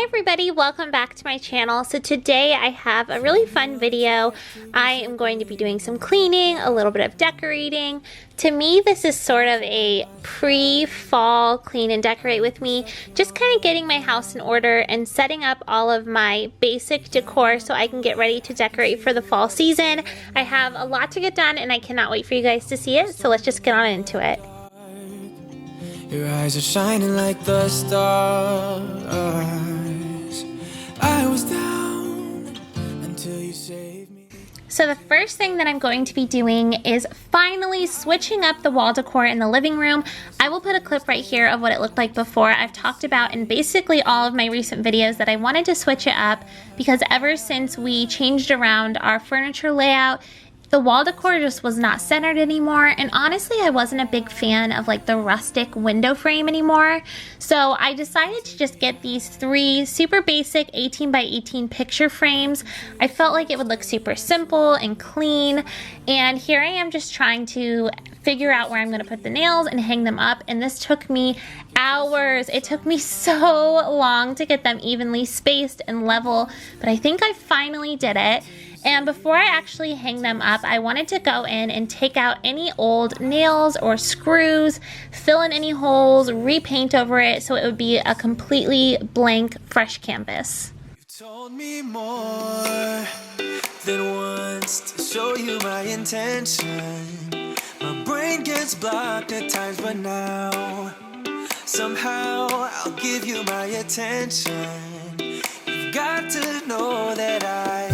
Hi everybody, welcome back to my channel. So today I have a really fun video. I am going to be doing some cleaning, a little bit of decorating. To me, this is sort of a pre-fall clean and decorate with me, just kind of getting my house in order and setting up all of my basic decor so I can get ready to decorate for the fall season. I have a lot to get done and I cannot wait for you guys to see it, so let's just get on into it. Your eyes are shining like the stars. I was down until you saved me. So the first thing that I'm going to be doing is finally switching up the wall decor in the living room. I will put a clip right here of what it looked like before. I've talked about in basically all of my recent videos that I wanted to switch it up because ever since we changed around our furniture layout, the wall decor just was not centered anymore, and honestly I wasn't a big fan of like the rustic window frame anymore. So I decided to just get these three super basic 18 by 18 picture frames. I felt like it would look super simple and clean, and here I am just trying to figure out where I'm going to put the nails and hang them up, and this took me hours. It took me so long to get them evenly spaced and level, but I think I finally did it. And before I actually hang them up, I wanted to go in and take out any old nails or screws, fill in any holes, repaint over it so it would be a completely blank, fresh canvas. You've told me more than once to show you my intention. My brain gets blocked at times, but now somehow I'll give you my attention. You've got to know that I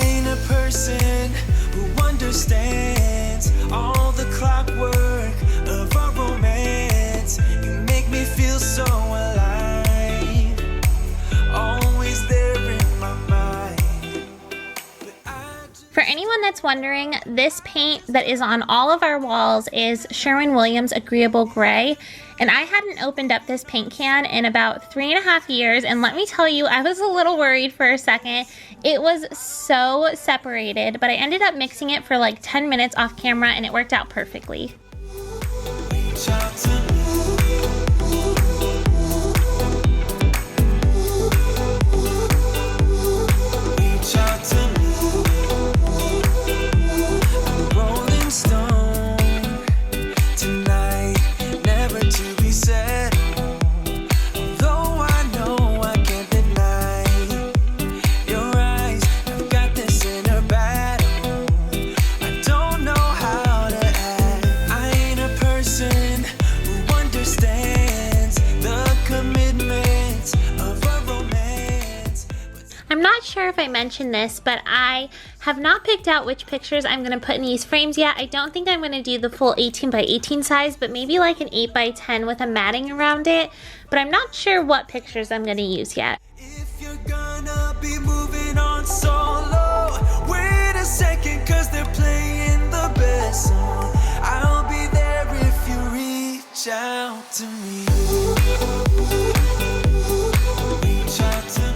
ain't a person who understands all the clockwork of our romance. You make me feel so alive, always there in my mind. For anyone that's wondering, this paint that is on all of our walls is Sherwin-Williams Agreeable Gray. And I hadn't opened up this paint can in about 3.5 years, and let me tell you, I was a little worried for a second. It was so separated, but I ended up mixing it for like 10 minutes off camera and it worked out perfectly. Reach out to me. Reach out to me. I'm a rolling stone tonight, never to be settled. Although I know I can't deny your eyes, I've got this inner battle. I don't know how to act. I ain't a person who understands the commitments of a romance. I'm not sure if I mentioned this, but I have not picked out which pictures I'm going to put in these frames yet. I don't think I'm going to do the full 18 by 18 size, but maybe like an 8 by 10 with a matting around it. But I'm not sure what pictures I'm going to use yet. If you're gonna be moving on solo, wait a second, cause they're playing the best song. I'll be there if you reach out to me. Reach out to me.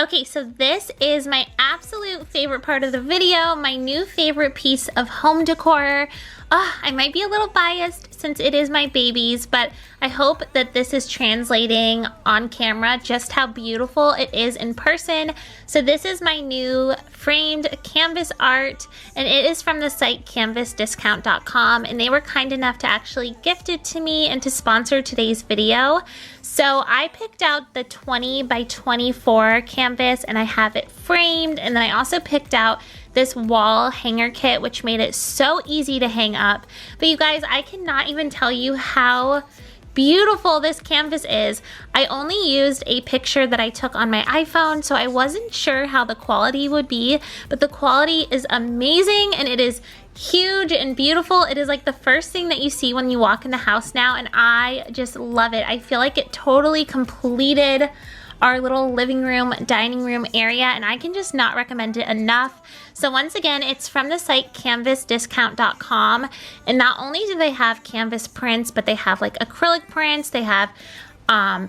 Okay, so this is my absolute favorite part of the video, my new favorite piece of home decor. I might be a little biased since it is my baby's, but I hope that this is translating on camera just how beautiful it is in person. So this is my new framed canvas art, and it is from the site canvasdiscount.com, and they were kind enough to actually gift it to me and to sponsor today's video. So I picked out the 20 by 24 canvas and I have it framed, and then I also picked out this wall hanger kit, which made it so easy to hang up. But you guys, I cannot even tell you how beautiful this canvas is. I only used a picture that I took on my iPhone, so I wasn't sure how the quality would be, but the quality is amazing and it is huge and beautiful. It is like the first thing that you see when you walk in the house now, and I just love it. I feel like it totally completed our little living room, dining room area, and I can just not recommend it enough. So once again, it's from the site canvasdiscount.com, and not only do they have canvas prints, but they have like acrylic prints, they have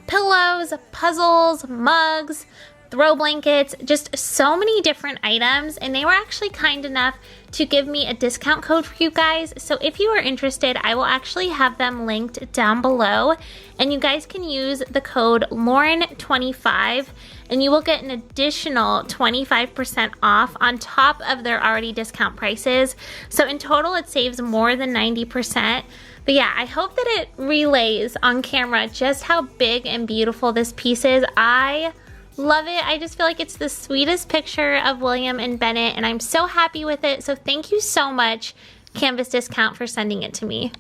pillows, puzzles, mugs, throw blankets, just so many different items, and they were actually kind enough to give me a discount code for you guys. So if you are interested, I will actually have them linked down below, and you guys can use the code Lauren25 and you will get an additional 25% off on top of their already discount prices. So in total, it saves more than 90%. But yeah, I hope that it relays on camera just how big and beautiful this piece is. I love it. I just feel like it's the sweetest picture of William and Bennett, and I'm so happy with it. So thank you so much, Canvas Discount, for sending it to me.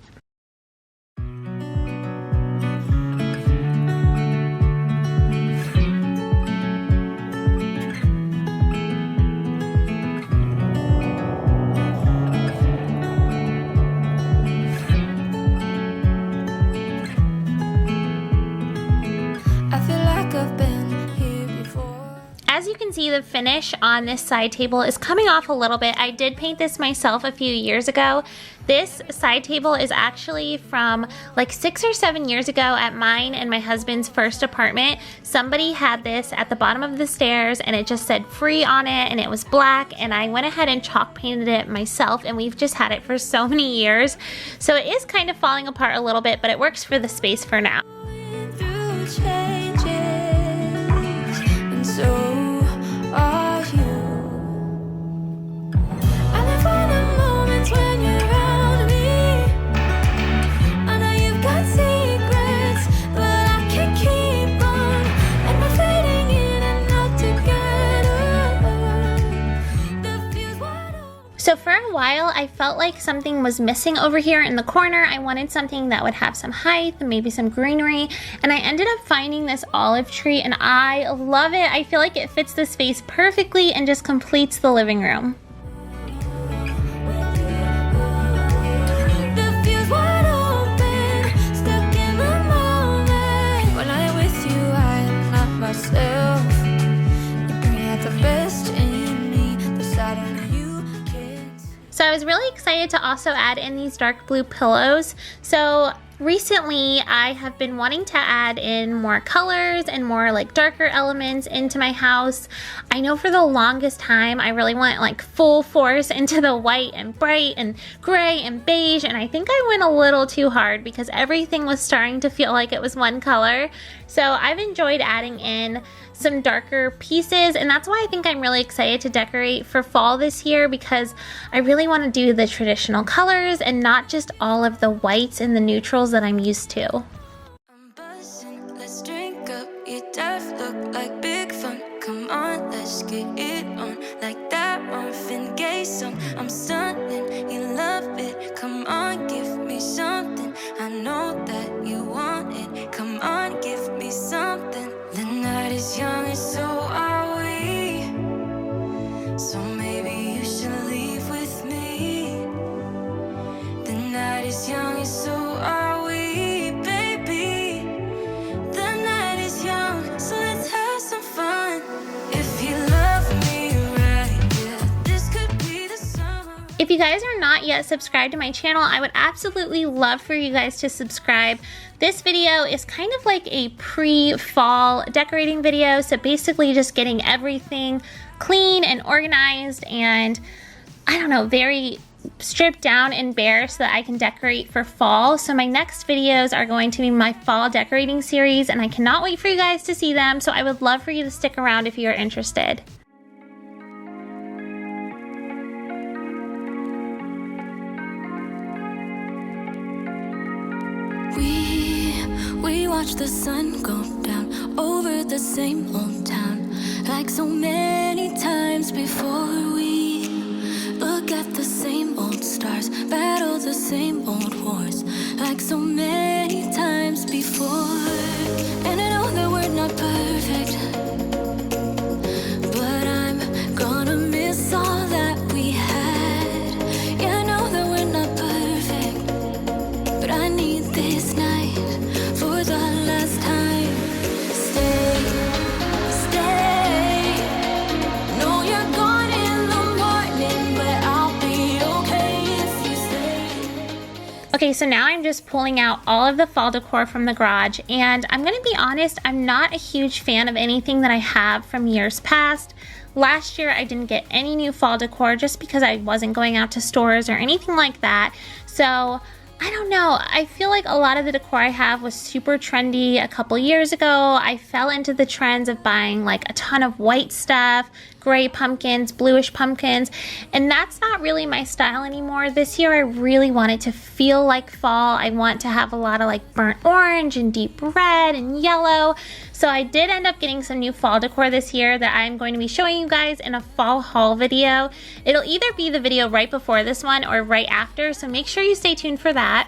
As you can see, the finish on this side table is coming off a little bit. I did paint this myself a few years ago. This side table is actually from like 6 or 7 years ago at mine and my husband's first apartment. Somebody had this at the bottom of the stairs and it just said free on it, and it was black, and I went ahead and chalk painted it myself, and we've just had it for so many years. So it is kind of falling apart a little bit, but it works for the space for now. So for a while, I felt like something was missing over here in the corner. I wanted something that would have some height and maybe some greenery, and I ended up finding this olive tree, and I love it. I feel like it fits the space perfectly and just completes the living room. So I was really excited to also add in these dark blue pillows. So recently I have been wanting to add in more colors and more like darker elements into my house. I know for the longest time I really went like full force into the white and bright and gray and beige, and I think I went a little too hard because everything was starting to feel like it was one color. So I've enjoyed adding in some darker pieces, and that's why I think I'm really excited to decorate for fall this year, because I really want to do the traditional colors and not just all of the whites and the neutrals that I'm used to. I'm buzzing, let's drink up, your death look like big fun. Come on, let's get it on, like that Marvin Gaye song. I'm stunning, you love it, come on, give me something. I know that you want it, come on, give me something. The night is young and so are we, so maybe you should leave with me. The night is young and so are we, baby. The night is young, so let's have some fun. If you love me right, yeah, this could be the summer. If you guys are not yet subscribed to my channel, I would absolutely love for you guys to subscribe. This video is kind of like a pre-fall decorating video, so basically just getting everything clean and organized and, I don't know, very stripped down and bare so that I can decorate for fall. So my next videos are going to be my fall decorating series, and I cannot wait for you guys to see them, so I would love for you to stick around if you're interested. We watch the sun go down over the same old town, like so many times before. We look at the same old stars, battle the same old wars, like so many times before. And I know that we're not perfect, but I'm gonna miss all that we had. Yeah, I know that we're not perfect, but I need this night for the last time. Stay. No, you're gone in the morning, but I'll be okay if you stay. Okay, so now I'm just pulling out all of the fall decor from the garage, and I'm gonna be honest, I'm not a huge fan of anything that I have from years past. Last year I didn't get any new fall decor just because I wasn't going out to stores or anything like that. So I don't know, I feel like a lot of the decor I have was super trendy a couple years ago. I fell into the trends of buying like a ton of white stuff, gray pumpkins, bluish pumpkins, and that's not really my style anymore. This year I really want it to feel like fall. I want to have a lot of like burnt orange and deep red and yellow. So I did end up getting some new fall decor this year that I'm going to be showing you guys in a fall haul video. It'll either be the video right before this one or right after, so make sure you stay tuned for that.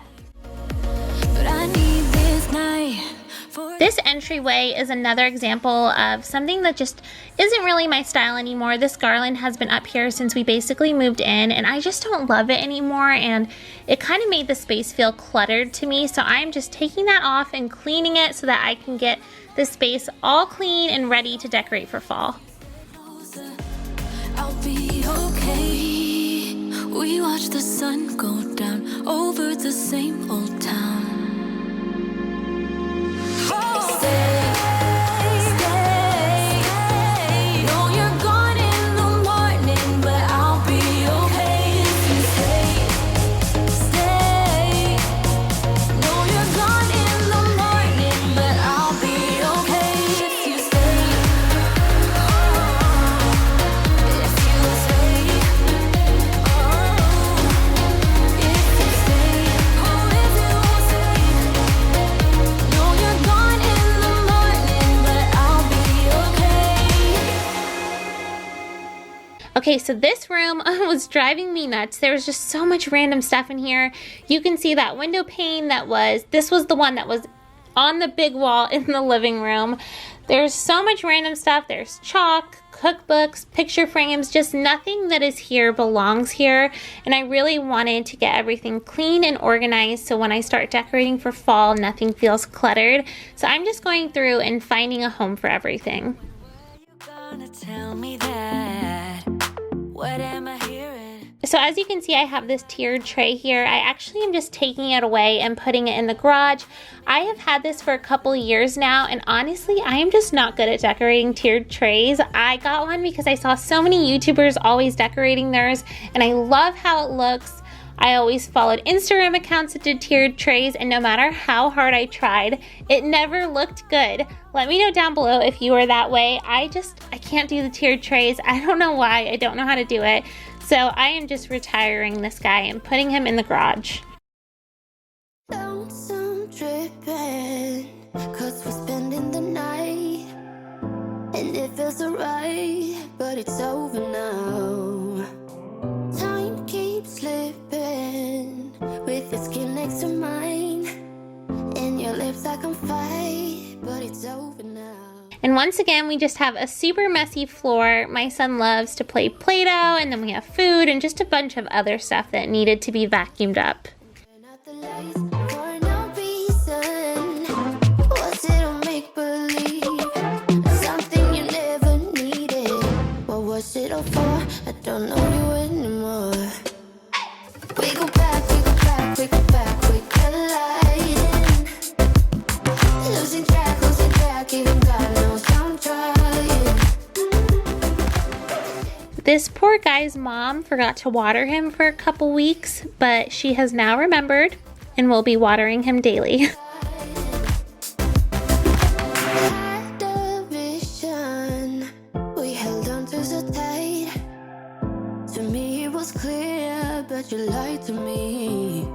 This entryway is another example of something that just isn't really my style anymore. This garland has been up here since we basically moved in, and I just don't love it anymore, and it kind of made the space feel cluttered to me. So I'm just taking that off and cleaning it so that I can get the space all clean and ready to decorate for fall. I'll be okay. We watch the sun go down over the same old town. Okay, so this room was driving me nuts. There was just so much random stuff in here. You can see that window pane this was the one that was on the big wall in the living room. There's so much random stuff. There's chalk, cookbooks, picture frames, just nothing that is here belongs here. And I really wanted to get everything clean and organized so when I start decorating for fall, nothing feels cluttered. So I'm just going through and finding a home for everything. Tell me that. What am I hearing? So as you can see, I have this tiered tray here. I actually am just taking it away and putting it in the garage. I have had this for a couple years now, and honestly, I am just not good at decorating tiered trays. I got one because I saw so many YouTubers always decorating theirs, and I love how it looks. I always followed Instagram accounts that did tiered trays, and no matter how hard I tried, it never looked good. Let me know down below if you are that way. I can't do the tiered trays. I don't know why. I don't know how to do it. So I am just retiring this guy and putting him in the garage. Tripping, 'cause we're spending the night, and it feels alright, but it's over now. Time keeps slipping with your skin next to mine, and your lips like on fire, but it's over now. And once again, we just have a super messy floor. My son loves to play Play-Doh, and then we have food and just a bunch of other stuff that needed to be vacuumed up. I don't know you anymore. We go back, we colliding. Losing track, even God knows I'm trying. This poor guy's mom forgot to water him for a couple weeks, but she has now remembered and will be watering him daily. But you lied to me.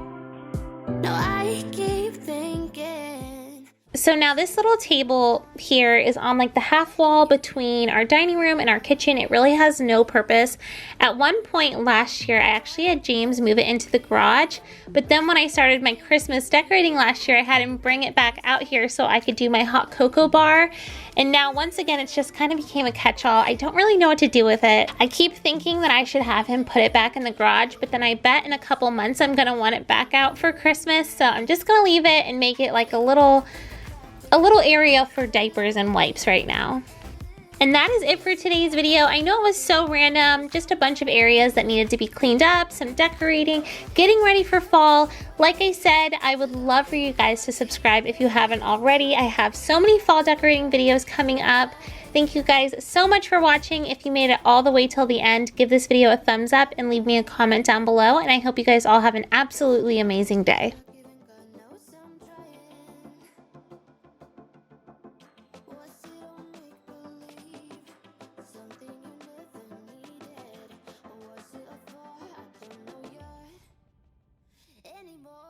No, I keep thinking. So now this little table here is on like the half wall between our dining room and our kitchen. It really has no purpose. At one point last year, I actually had James move it into the garage, but then when I started my Christmas decorating last year, I had him bring it back out here so I could do my hot cocoa bar. And now once again, it's just kind of became a catch-all. I don't really know what to do with it. I keep thinking that I should have him put it back in the garage, but then I bet in a couple months I'm gonna want it back out for Christmas. So I'm just gonna leave it and make it like a little area for diapers and wipes right now. And that is it for today's video. I know it was so random, just a bunch of areas that needed to be cleaned up, some decorating, getting ready for fall. Like I said, I would love for you guys to subscribe if you haven't already. I have so many fall decorating videos coming up. Thank you guys so much for watching. If you made it all the way till the end, give this video a thumbs up and leave me a comment down below. And I hope you guys all have an absolutely amazing day.